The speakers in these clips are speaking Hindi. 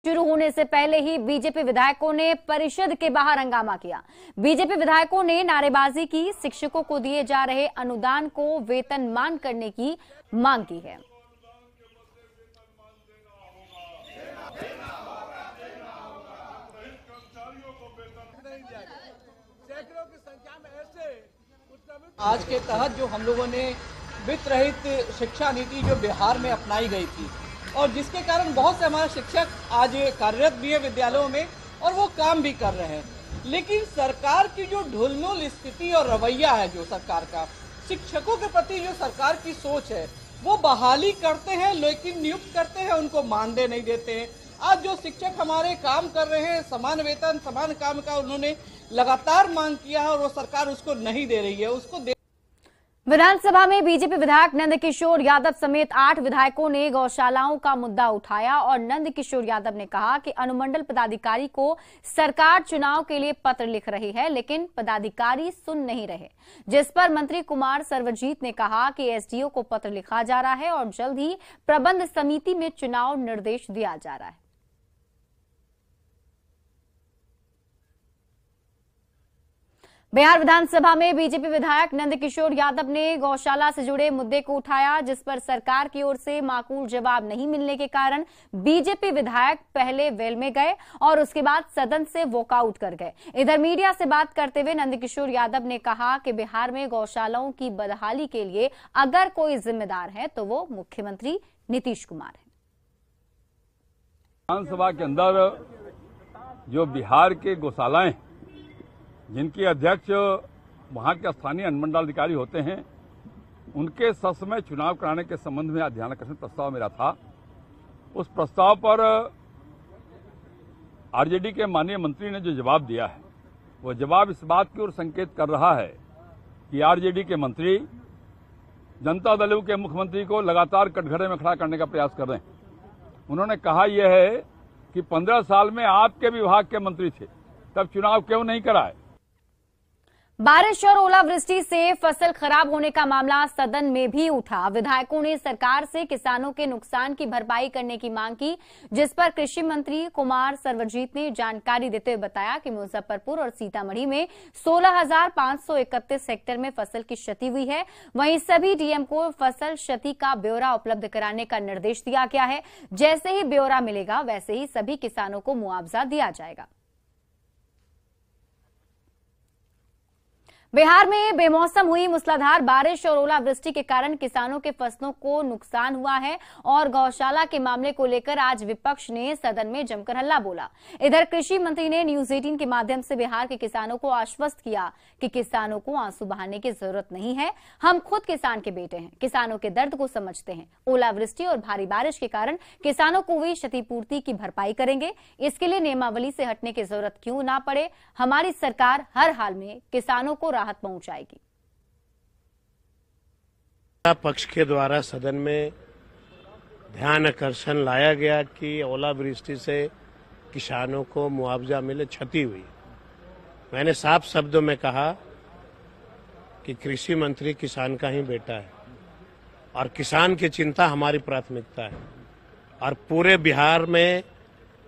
शुरू होने से पहले ही बीजेपी विधायकों ने परिषद के बाहर हंगामा किया। बीजेपी विधायकों ने नारेबाजी की, शिक्षकों को दिए जा रहे अनुदान को वेतनमान करने की मांग की है। आज के तहत जो हम लोगों ने वित्त रहित शिक्षा नीति जो बिहार में अपनाई गई थी और जिसके कारण बहुत से हमारे शिक्षक आज कार्यरत भी है विद्यालयों में और वो काम भी कर रहे हैं, लेकिन सरकार की जो ढुलमुल स्थिति और रवैया है जो सरकार का शिक्षकों के प्रति जो सरकार की सोच है, वो बहाली करते हैं लेकिन नियुक्त करते हैं, उनको मानदेय नहीं देते हैं। आज जो शिक्षक हमारे काम कर रहे हैं, समान वेतन समान काम का उन्होंने लगातार मांग किया है और वो सरकार उसको नहीं दे रही है, उसको विधानसभा में बीजेपी विधायक नंदकिशोर यादव समेत 8 विधायकों ने गौशालाओं का मुद्दा उठाया और नंदकिशोर यादव ने कहा कि अनुमंडल पदाधिकारी को सरकार चुनाव के लिए पत्र लिख रही है, लेकिन पदाधिकारी सुन नहीं रहे, जिस पर मंत्री कुमार सर्वजीत ने कहा कि एसडीओ को पत्र लिखा जा रहा है और जल्द ही प्रबंध समिति में चुनाव निर्देश दिया जा रहा है। बिहार विधानसभा में बीजेपी विधायक नंदकिशोर यादव ने गौशाला से जुड़े मुद्दे को उठाया, जिस पर सरकार की ओर से माकूल जवाब नहीं मिलने के कारण बीजेपी विधायक पहले वेल में गए और उसके बाद सदन से वॉकआउट कर गए। इधर मीडिया से बात करते हुए नंदकिशोर यादव ने कहा कि बिहार में गौशालाओं की बदहाली के लिए अगर कोई जिम्मेदार है तो वो मुख्यमंत्री नीतीश कुमार है। विधानसभा के अंदर जो बिहार के गौशालाएं जिनके अध्यक्ष वहां के स्थानीय अनुमंडलाधिकारी होते हैं, उनके ससमय चुनाव कराने के संबंध में ध्यानाकर्षण प्रस्ताव मेरा था। उस प्रस्ताव पर आरजेडी के माननीय मंत्री ने जो जवाब दिया है, वो जवाब इस बात की ओर संकेत कर रहा है कि आरजेडी के मंत्री जनता दल के मुख्यमंत्री को लगातार कटघरे में खड़ा करने का प्रयास कर रहे हैं। उन्होंने कहा यह है कि 15 साल में आपके विभाग के मंत्री थे, तब चुनाव क्यों नहीं कराए। बारिश और ओलावृष्टि से फसल खराब होने का मामला सदन में भी उठा। विधायकों ने सरकार से किसानों के नुकसान की भरपाई करने की मांग की, जिस पर कृषि मंत्री कुमार सर्वजीत ने जानकारी देते हुए बताया कि मुजफ्फरपुर और सीतामढ़ी में 16,531 हेक्टेयर में फसल की क्षति हुई है। वहीं सभी डीएम को फसल क्षति का ब्यौरा उपलब्ध कराने का निर्देश दिया गया है। जैसे ही ब्यौरा मिलेगा वैसे ही सभी किसानों को मुआवजा दिया जाएगा। बिहार में बेमौसम हुई मूसलाधार बारिश और ओलावृष्टि के कारण किसानों के फसलों को नुकसान हुआ है और गौशाला के मामले को लेकर आज विपक्ष ने सदन में जमकर हल्ला बोला। इधर कृषि मंत्री ने न्यूज 18 के माध्यम से बिहार के किसानों को आश्वस्त किया कि किसानों को आंसू बहाने की जरूरत नहीं है, हम खुद किसान के बेटे हैं, किसानों के दर्द को समझते हैं। ओलावृष्टि और भारी बारिश के कारण किसानों को हुई क्षतिपूर्ति की भरपाई करेंगे, इसके लिए नियमावली से हटने की जरूरत क्यों ना पड़े। हमारी सरकार हर हाल में किसानों को राहत पहुंचाएगी। पक्ष के द्वारा सदन में ध्यान आकर्षण लाया गया कि ओलावृष्टि से किसानों को मुआवजा मिले, क्षति हुई। मैंने साफ शब्दों में कहा कि कृषि मंत्री किसान का ही बेटा है और किसान की चिंता हमारी प्राथमिकता है। और पूरे बिहार में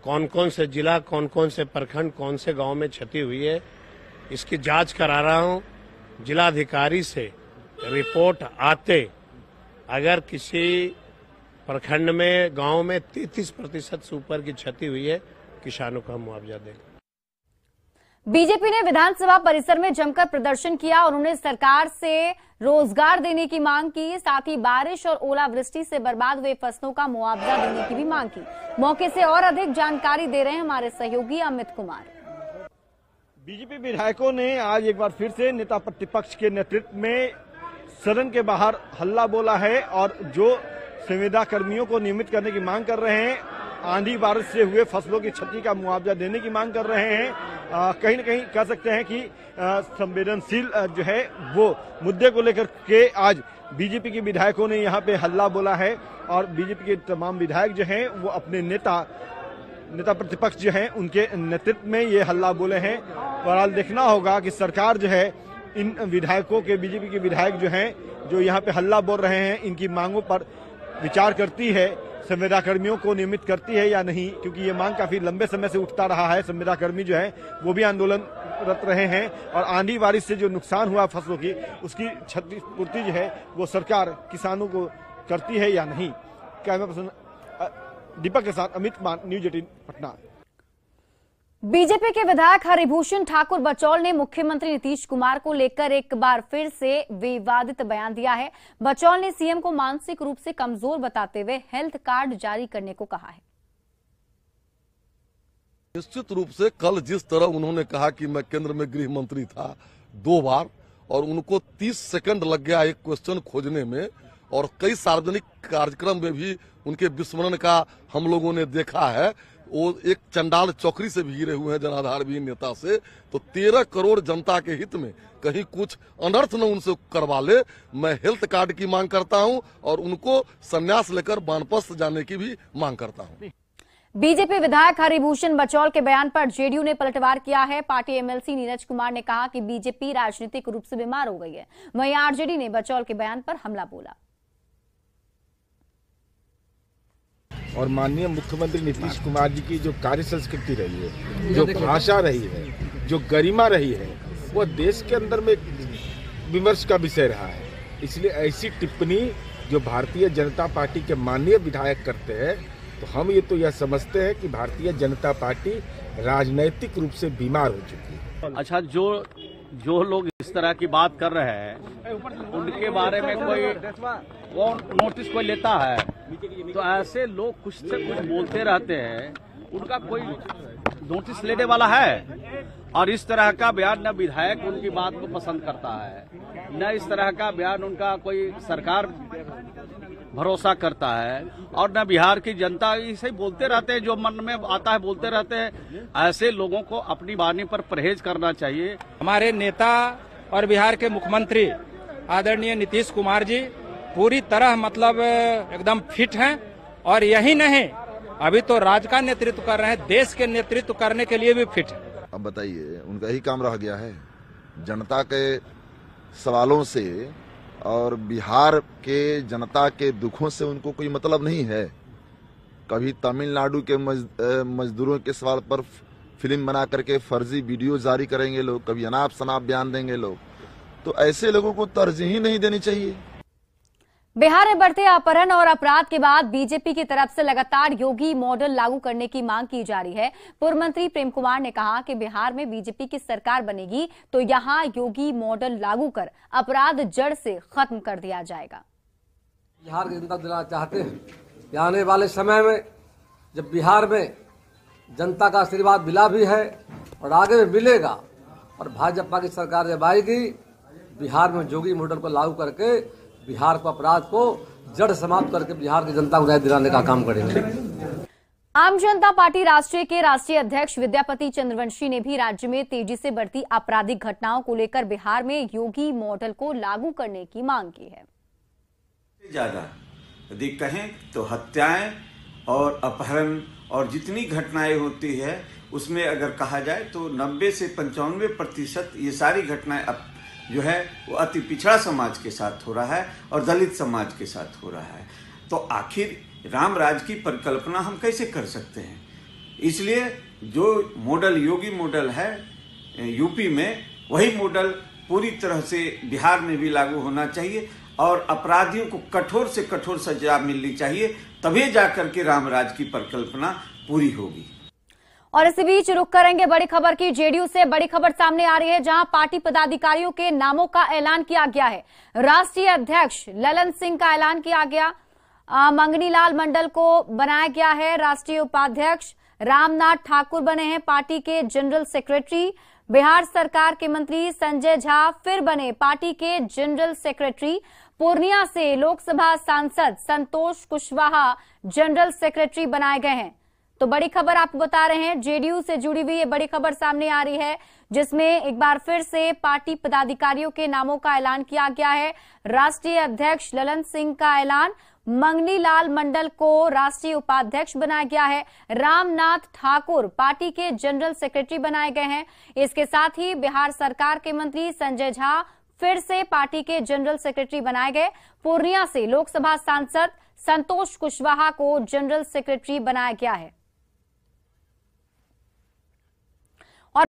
कौन कौन से जिला, कौन कौन से प्रखंड, कौन से गांव में क्षति हुई है, इसकी जांच करा रहा हूं। जिलाधिकारी से रिपोर्ट आते अगर किसी प्रखंड में, गांव में 33% से ऊपर की क्षति हुई है, किसानों को हम मुआवजा देंगे। बीजेपी ने विधानसभा परिसर में जमकर प्रदर्शन किया। उन्होंने सरकार से रोजगार देने की मांग की, साथ ही बारिश और ओलावृष्टि से बर्बाद हुए फसलों का मुआवजा देने की भी मांग की। मौके से और अधिक जानकारी दे रहे हैं हमारे सहयोगी अमित कुमार। बीजेपी विधायकों ने आज एक बार फिर से नेता प्रतिपक्ष के नेतृत्व में सदन के बाहर हल्ला बोला है और जो संविदा कर्मियों को नियमित करने की मांग कर रहे हैं, आंधी बारिश से हुए फसलों की क्षति का मुआवजा देने की मांग कर रहे हैं। कहीं न कहीं कह सकते हैं कि संवेदनशील जो है वो मुद्दे को लेकर के आज बीजेपी के विधायकों ने यहाँ पे हल्ला बोला है और बीजेपी के तमाम विधायक जो हैं वो अपने नेता प्रतिपक्ष जो हैं उनके नेतृत्व में ये हल्ला बोले हैं। बहरहाल देखना होगा कि सरकार जो है इन विधायकों के, बीजेपी के विधायक जो हैं जो यहाँ पे हल्ला बोल रहे हैं, इनकी मांगों पर विचार करती है संविदा कर्मियों को नियमित करती है या नहीं, क्योंकि ये मांग काफी लंबे समय से उठता रहा है। संविदा कर्मी जो है वो भी आंदोलनरत रहे हैं और आंधी बारिश से जो नुकसान हुआ फसलों की, उसकी क्षतिपूर्ति जो है वो सरकार किसानों को करती है या नहीं। कैमरा पर्सन दीपक के साथ अमित कुमार, न्यूज 18 पटना। बीजेपी के विधायक हरिभूषण ठाकुर बचौल ने मुख्यमंत्री नीतीश कुमार को लेकर एक बार फिर से विवादित बयान दिया है। बचौल ने सीएम को मानसिक रूप से कमजोर बताते हुए हेल्थ कार्ड जारी करने को कहा है। निश्चित रूप से कल जिस तरह उन्होंने कहा कि मैं केंद्र में गृह मंत्री था 2 बार और उनको 30 सेकंड लग गया एक क्वेश्चन खोजने में, और कई सार्वजनिक कार्यक्रम में भी उनके विस्मरण का हम लोगों ने देखा है। वो एक चंडाल चौकरी से भी घिरे हुए हैं जनाधारहीन नेता से, तो 13 करोड़ जनता के हित में कहीं कुछ अनर्थ न उनसे करवा ले। मैं हेल्थ कार्ड की मांग करता हूं और उनको संन्यास लेकर वानप्रस्थ जाने की भी मांग करता हूं। बीजेपी विधायक हरिभूषण बचौल के बयान पर जेडीयू ने पलटवार किया है। पार्टी एमएलसी नीरज कुमार ने कहा कि बीजेपी राजनीतिक रूप से बीमार हो गई है। वहीं आरजेडी ने बचौल के बयान पर हमला बोला। और माननीय मुख्यमंत्री नीतीश कुमार जी की जो कार्य संस्कृति रही है, जो भाषा रही है, जो गरिमा रही है, वो देश के अंदर में विमर्श का विषय रहा है। इसलिए ऐसी टिप्पणी जो भारतीय जनता पार्टी के माननीय विधायक करते हैं, तो हम ये तो यह समझते हैं कि भारतीय जनता पार्टी राजनैतिक रूप से बीमार हो चुकी है। अच्छा, जो लोग इस तरह की बात कर रहे हैं उनके बारे में कौन नोटिस कोई लेता है? तो ऐसे लोग कुछ से कुछ बोलते रहते हैं, उनका कोई नोटिस लेने वाला है? और इस तरह का बयान न विधायक उनकी बात को पसंद करता है, न इस तरह का बयान उनका कोई सरकार भरोसा करता है, और न बिहार की जनता। इसे ही बोलते रहते हैं, जो मन में आता है बोलते रहते हैं। ऐसे लोगों को अपनी वाणी पर परहेज करना चाहिए। हमारे नेता और बिहार के मुख्यमंत्री आदरणीय नीतीश कुमार जी पूरी तरह मतलब एकदम फिट हैं, और यही नहीं, अभी तो राज्य का नेतृत्व कर रहे हैं, देश के नेतृत्व करने के लिए भी फिट है। अब बताइए, उनका ही काम रह गया है जनता के सवालों से, और बिहार के जनता के दुखों से उनको कोई मतलब नहीं है। कभी तमिलनाडु के मजदूरों के सवाल पर फिल्म बना करके फर्जी वीडियो जारी करेंगे लोग, कभी अनाप शनाप बयान देंगे लोग। तो ऐसे लोगों को तरजीह ही नहीं देनी चाहिए। बिहार में बढ़ते अपहरण और अपराध के बाद बीजेपी की तरफ से लगातार योगी मॉडल लागू करने की मांग की जा रही है। पूर्व मंत्री प्रेम कुमार ने कहा कि बिहार में बीजेपी की सरकार बनेगी तो यहां योगी मॉडल लागू कर अपराध जड़ से खत्म कर दिया जाएगा। बिहार की जनता दिलाना चाहते हैं कि आने वाले समय में जब बिहार में जनता का आशीर्वाद मिला भी है और आगे भी मिलेगा, और भाजपा की सरकार जब आएगी, बिहार में योगी मॉडल को लागू करके बिहार को अपराध को जड़ समाप्त करके बिहार की जनता को न्याय दिलाने का काम करेंगे। आम जनता पार्टी राष्ट्रीय के राष्ट्रीय अध्यक्ष विद्यापति चंद्रवंशी ने भी राज्य में तेजी से बढ़ती आपराधिक घटनाओं को लेकर बिहार में योगी मॉडल को लागू करने की मांग की है। ज्यादा यदि कहें तो हत्याएं और अपहरण और जितनी घटनाएं होती है, उसमें अगर कहा जाए तो 90 से 95% ये सारी घटनाएं जो है वो अति पिछड़ा समाज के साथ हो रहा है और दलित समाज के साथ हो रहा है। तो आखिर राम राज की परिकल्पना हम कैसे कर सकते हैं? इसलिए जो मॉडल योगी मॉडल है यूपी में, वही मॉडल पूरी तरह से बिहार में भी लागू होना चाहिए और अपराधियों को कठोर से कठोर सजा मिलनी चाहिए, तभी जाकर के राम राज की परिकल्पना पूरी होगी। और इसी बीच रुख करेंगे बड़ी खबर की। जेडीयू से बड़ी खबर सामने आ रही है, जहां पार्टी पदाधिकारियों के नामों का ऐलान किया गया है। राष्ट्रीय अध्यक्ष ललन सिंह का ऐलान किया गया, मंगनी लाल मंडल को बनाया गया है राष्ट्रीय उपाध्यक्ष। रामनाथ ठाकुर बने हैं पार्टी के जनरल सेक्रेटरी। बिहार सरकार के मंत्री संजय झा फिर बने पार्टी के जनरल सेक्रेटरी। पूर्णिया से लोकसभा सांसद संतोष कुशवाहा जनरल सेक्रेटरी बनाए गए हैं। तो बड़ी खबर आपको बता रहे हैं, जेडीयू से जुड़ी हुई ये बड़ी खबर सामने आ रही है, जिसमें एक बार फिर से पार्टी पदाधिकारियों के नामों का ऐलान किया गया है। राष्ट्रीय अध्यक्ष ललन सिंह का ऐलान, मंगनी लाल मंडल को राष्ट्रीय उपाध्यक्ष बनाया गया है। रामनाथ ठाकुर पार्टी के जनरल सेक्रेटरी बनाए गए हैं। इसके साथ ही बिहार सरकार के मंत्री संजय झा फिर से पार्टी के जनरल सेक्रेटरी बनाए गए। पूर्णिया से लोकसभा सांसद संतोष कुशवाहा को जनरल सेक्रेटरी बनाया गया है।